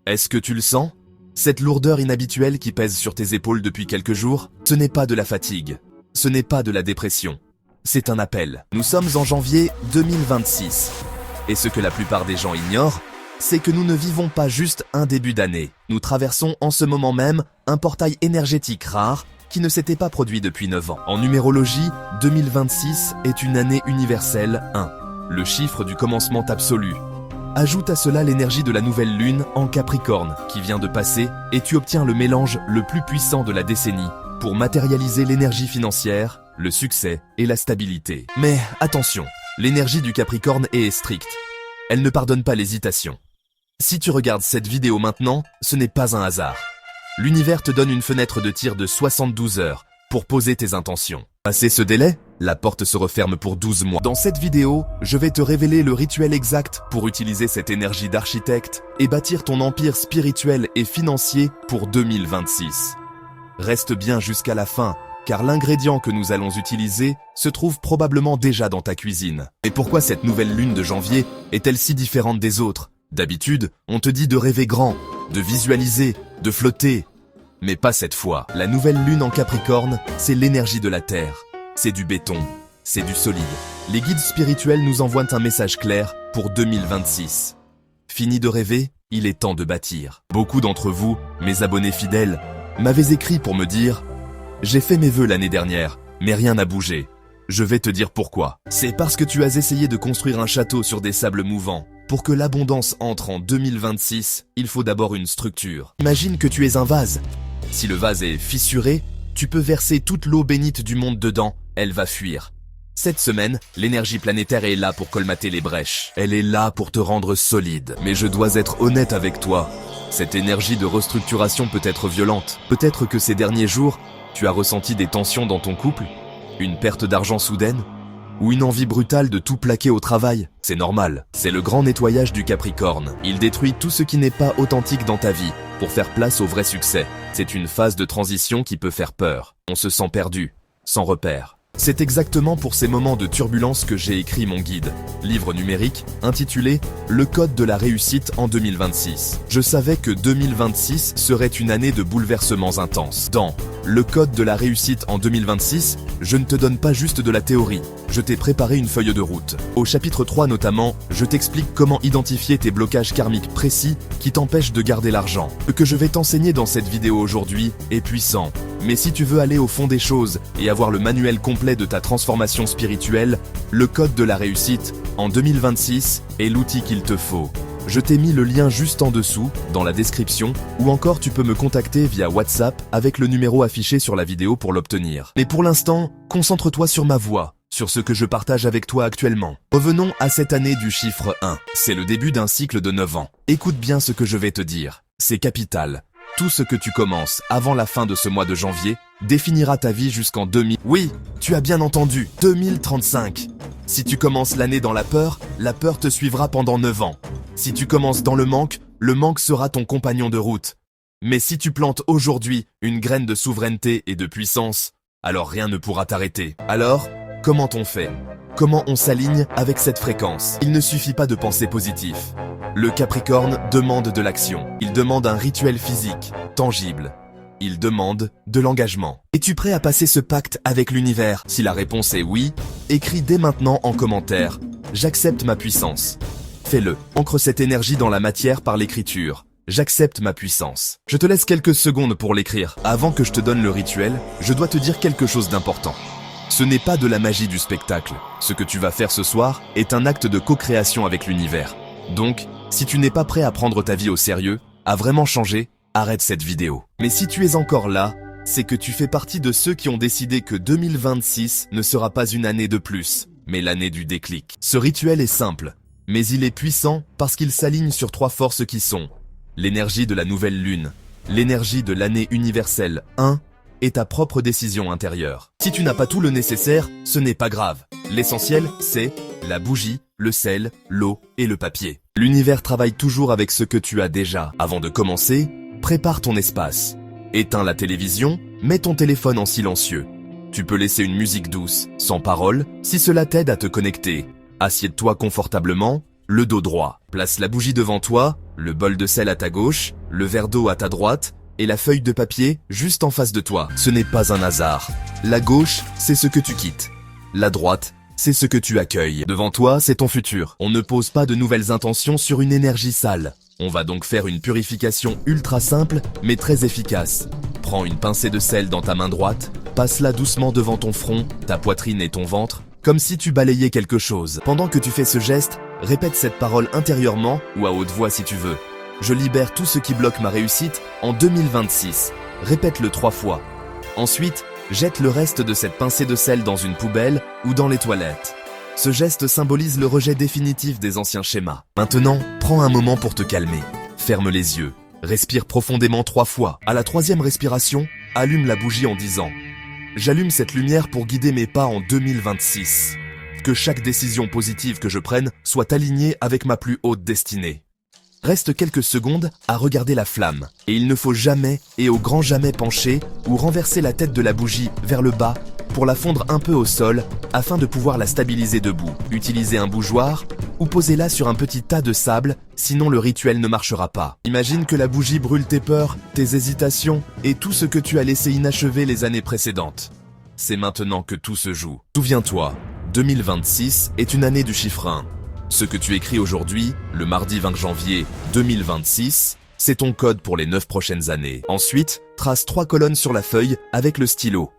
Est-ce que tu le sens? Cette lourdeur inhabituelle qui pèse sur tes épaules depuis quelques jours, ce n'est pas de la fatigue. Ce n'est pas de la dépression. C'est un appel. Nous sommes en janvier 2026. Et ce que la plupart des gens ignorent, c'est que nous ne vivons pas juste un début d'année. Nous traversons en ce moment même un portail énergétique rare qui ne s'était pas produit depuis 9 ans. En numérologie, 2026 est une année universelle 1, le chiffre du commencement absolu. Ajoute à cela l'énergie de la nouvelle lune en Capricorne qui vient de passer et tu obtiens le mélange le plus puissant de la décennie pour matérialiser l'énergie financière, le succès et la stabilité. Mais attention, l'énergie du Capricorne est stricte. Elle ne pardonne pas l'hésitation. Si tu regardes cette vidéo maintenant, ce n'est pas un hasard. L'univers te donne une fenêtre de tir de 72 heures pour poser tes intentions. Passé ce délai, la porte se referme pour 12 mois. Dans cette vidéo, je vais te révéler le rituel exact pour utiliser cette énergie d'architecte et bâtir ton empire spirituel et financier pour 2026. Reste bien jusqu'à la fin, car l'ingrédient que nous allons utiliser se trouve probablement déjà dans ta cuisine. Et pourquoi cette nouvelle lune de janvier est-elle si différente des autres? D'habitude, on te dit de rêver grand, de visualiser, de flotter. Mais pas cette fois. La nouvelle lune en Capricorne, c'est l'énergie de la Terre. C'est du béton, c'est du solide. Les guides spirituels nous envoient un message clair pour 2026. Fini de rêver, il est temps de bâtir. Beaucoup d'entre vous, mes abonnés fidèles, m'avez écrit pour me dire « J'ai fait mes vœux l'année dernière, mais rien n'a bougé. » Je vais te dire pourquoi. C'est parce que tu as essayé de construire un château sur des sables mouvants. Pour que l'abondance entre en 2026, il faut d'abord une structure. Imagine que tu es un vase. Si le vase est fissuré, tu peux verser toute l'eau bénite du monde dedans, elle va fuir. Cette semaine, l'énergie planétaire est là pour colmater les brèches. Elle est là pour te rendre solide. Mais je dois être honnête avec toi. Cette énergie de restructuration peut être violente. Peut-être que ces derniers jours, tu as ressenti des tensions dans ton couple, une perte d'argent soudaine, ou une envie brutale de tout plaquer au travail. C'est normal. C'est le grand nettoyage du Capricorne. Il détruit tout ce qui n'est pas authentique dans ta vie pour faire place au vrai succès. C'est une phase de transition qui peut faire peur. On se sent perdu, sans repère. C'est exactement pour ces moments de turbulence que j'ai écrit mon guide, livre numérique intitulé « Le code de la réussite en 2026 ». Je savais que 2026 serait une année de bouleversements intenses. Dans « Le code de la réussite en 2026 », je ne te donne pas juste de la théorie, je t'ai préparé une feuille de route. Au chapitre 3 notamment, je t'explique comment identifier tes blocages karmiques précis qui t'empêchent de garder l'argent. Ce que je vais t'enseigner dans cette vidéo aujourd'hui est puissant. Mais si tu veux aller au fond des choses et avoir le manuel complet de ta transformation spirituelle, le code de la réussite en 2026 est l'outil qu'il te faut. Je t'ai mis le lien juste en dessous, dans la description, ou encore tu peux me contacter via WhatsApp avec le numéro affiché sur la vidéo pour l'obtenir. Mais pour l'instant, concentre-toi sur ma voix, sur ce que je partage avec toi actuellement. Revenons à cette année du chiffre 1. C'est le début d'un cycle de 9 ans. Écoute bien ce que je vais te dire. C'est capital. Tout ce que tu commences avant la fin de ce mois de janvier définira ta vie jusqu'en 2000. Oui, tu as bien entendu, 2035. Si tu commences l'année dans la peur te suivra pendant 9 ans. Si tu commences dans le manque sera ton compagnon de route. Mais si tu plantes aujourd'hui une graine de souveraineté et de puissance, alors rien ne pourra t'arrêter. Alors, comment on fait? Comment on s'aligne avec cette fréquence? Il ne suffit pas de penser positif. Le Capricorne demande de l'action. Il demande un rituel physique, tangible. Il demande de l'engagement. Es-tu prêt à passer ce pacte avec l'univers? Si la réponse est oui, écris dès maintenant en commentaire « J'accepte ma puissance ». Fais-le. Ancre cette énergie dans la matière par l'écriture. J'accepte ma puissance. Je te laisse quelques secondes pour l'écrire. Avant que je te donne le rituel, je dois te dire quelque chose d'important. Ce n'est pas de la magie du spectacle. Ce que tu vas faire ce soir est un acte de co-création avec l'univers. Donc, si tu n'es pas prêt à prendre ta vie au sérieux, à vraiment changer, arrête cette vidéo. Mais si tu es encore là, c'est que tu fais partie de ceux qui ont décidé que 2026 ne sera pas une année de plus, mais l'année du déclic. Ce rituel est simple, mais il est puissant parce qu'il s'aligne sur 3 forces qui sont l'énergie de la nouvelle lune, l'énergie de l'année universelle 1 et ta propre décision intérieure. Si tu n'as pas tout le nécessaire, ce n'est pas grave. L'essentiel, c'est la bougie, le sel, l'eau et le papier. L'univers travaille toujours avec ce que tu as déjà. Avant de commencer, prépare ton espace. Éteins la télévision, mets ton téléphone en silencieux. Tu peux laisser une musique douce, sans parole, si cela t'aide à te connecter. Assieds-toi confortablement, le dos droit. Place la bougie devant toi, Le bol de sel à ta gauche, le verre d'eau à ta droite, et la feuille de papier juste en face de toi. Ce n'est pas un hasard. La gauche, c'est ce que tu quittes. La droite, c'est ce que tu accueilles. Devant toi, c'est ton futur. On ne pose pas de nouvelles intentions sur une énergie sale. On va donc faire une purification ultra simple, mais très efficace. Prends une pincée de sel dans ta main droite, passe-la doucement devant ton front, ta poitrine et ton ventre, comme si tu balayais quelque chose. Pendant que tu fais ce geste, répète cette parole intérieurement ou à haute voix si tu veux. Je libère tout ce qui bloque ma réussite en 2026. Répète-le 3 fois. Ensuite, jette le reste de cette pincée de sel dans une poubelle ou dans les toilettes. Ce geste symbolise le rejet définitif des anciens schémas. Maintenant, prends un moment pour te calmer. Ferme les yeux. Respire profondément 3 fois. À la 3e respiration, allume la bougie en disant « J'allume cette lumière pour guider mes pas en 2026. Que chaque décision positive que je prenne soit alignée avec ma plus haute destinée. » Reste quelques secondes à regarder la flamme. Et il ne faut jamais et au grand jamais pencher ou renverser la tête de la bougie vers le bas pour la fondre un peu au sol afin de pouvoir la stabiliser debout. Utilisez un bougeoir ou posez-la sur un petit tas de sable, sinon le rituel ne marchera pas. Imagine que la bougie brûle tes peurs, tes hésitations et tout ce que tu as laissé inachevé les années précédentes. C'est maintenant que tout se joue. Souviens-toi, 2026 est une année du chiffre 1. Ce que tu écris aujourd'hui, le mardi 20 janvier 2026, c'est ton code pour les 9 prochaines années. Ensuite, trace 3 colonnes sur la feuille avec le stylo.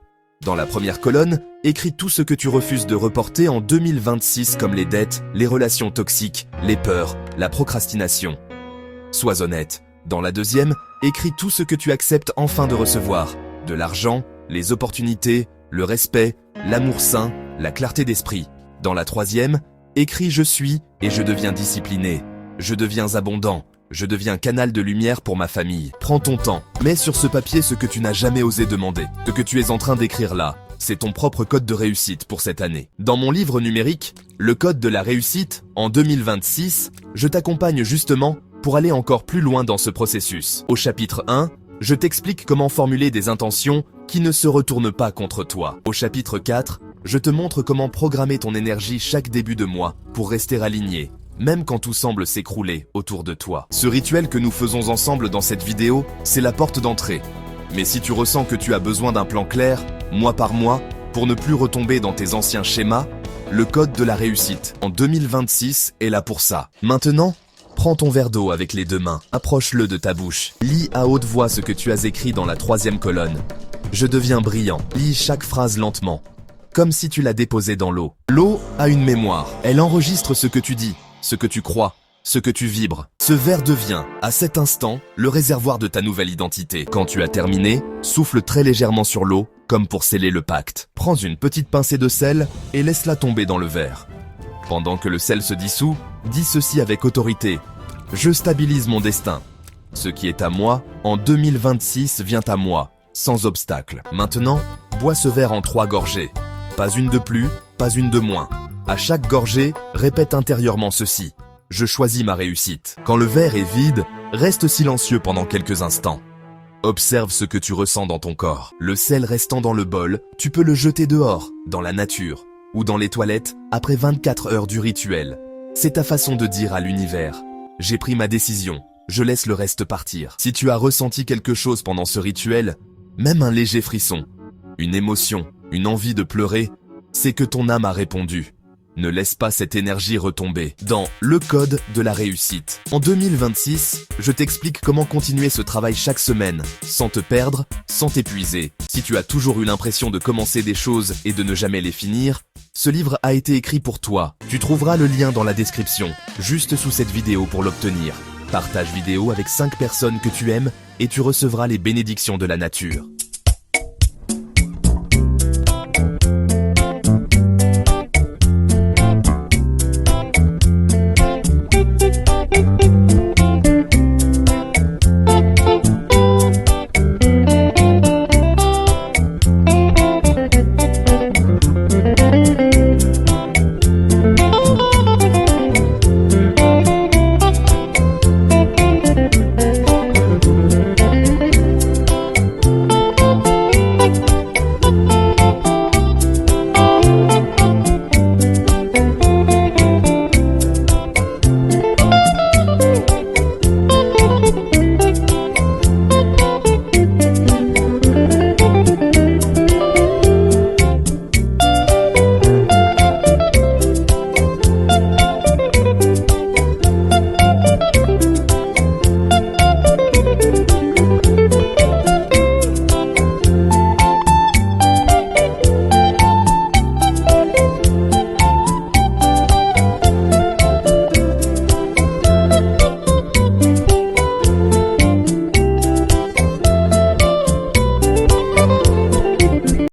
Dans la première colonne, écris tout ce que tu refuses de reporter en 2026 comme les dettes, les relations toxiques, les peurs, la procrastination. Sois honnête. Dans la deuxième, écris tout ce que tu acceptes enfin de recevoir. De l'argent, les opportunités, le respect, l'amour sain, la clarté d'esprit. Dans la troisième, écris « Je suis » et je deviens discipliné. Je deviens abondant. Je deviens canal de lumière pour ma famille. Prends ton temps. Mets sur ce papier ce que tu n'as jamais osé demander. Ce que tu es en train d'écrire là, c'est ton propre code de réussite pour cette année. Dans mon livre numérique, Le code de la réussite, en 2026, je t'accompagne justement pour aller encore plus loin dans ce processus. Au chapitre 1, je t'explique comment formuler des intentions qui ne se retournent pas contre toi. Au chapitre 4, je te montre comment programmer ton énergie chaque début de mois pour rester aligné, même quand tout semble s'écrouler autour de toi. Ce rituel que nous faisons ensemble dans cette vidéo, c'est la porte d'entrée. Mais si tu ressens que tu as besoin d'un plan clair, mois par mois, pour ne plus retomber dans tes anciens schémas, le code de la réussite en 2026 est là pour ça. Maintenant, prends ton verre d'eau avec les 2 mains, approche-le de ta bouche. Lis à haute voix ce que tu as écrit dans la 3e colonne. Je deviens brillant. Lis chaque phrase lentement, comme si tu la déposais dans l'eau. L'eau a une mémoire. Elle enregistre ce que tu dis, ce que tu crois, ce que tu vibres. Ce verre devient, à cet instant, le réservoir de ta nouvelle identité. Quand tu as terminé, souffle très légèrement sur l'eau, comme pour sceller le pacte. Prends une petite pincée de sel et laisse-la tomber dans le verre. Pendant que le sel se dissout, dis ceci avec autorité. Je stabilise mon destin. Ce qui est à moi, en 2026 vient à moi, sans obstacle. Maintenant, bois ce verre en 3 gorgées. Pas une de plus, pas une de moins. À chaque gorgée, répète intérieurement ceci. Je choisis ma réussite. Quand le verre est vide, reste silencieux pendant quelques instants. Observe ce que tu ressens dans ton corps. Le sel restant dans le bol, tu peux le jeter dehors, dans la nature, ou dans les toilettes, après 24 heures du rituel. C'est ta façon de dire à l'univers. J'ai pris ma décision, je laisse le reste partir. Si tu as ressenti quelque chose pendant ce rituel, même un léger frisson, une émotion, une envie de pleurer, c'est que ton âme a répondu. Ne laisse pas cette énergie retomber. Dans Le code de la réussite. En 2026, je t'explique comment continuer ce travail chaque semaine, sans te perdre, sans t'épuiser. Si tu as toujours eu l'impression de commencer des choses et de ne jamais les finir, ce livre a été écrit pour toi. Tu trouveras le lien dans la description, juste sous cette vidéo pour l'obtenir. Partage vidéo avec 5 personnes que tu aimes et tu recevras les bénédictions de la nature.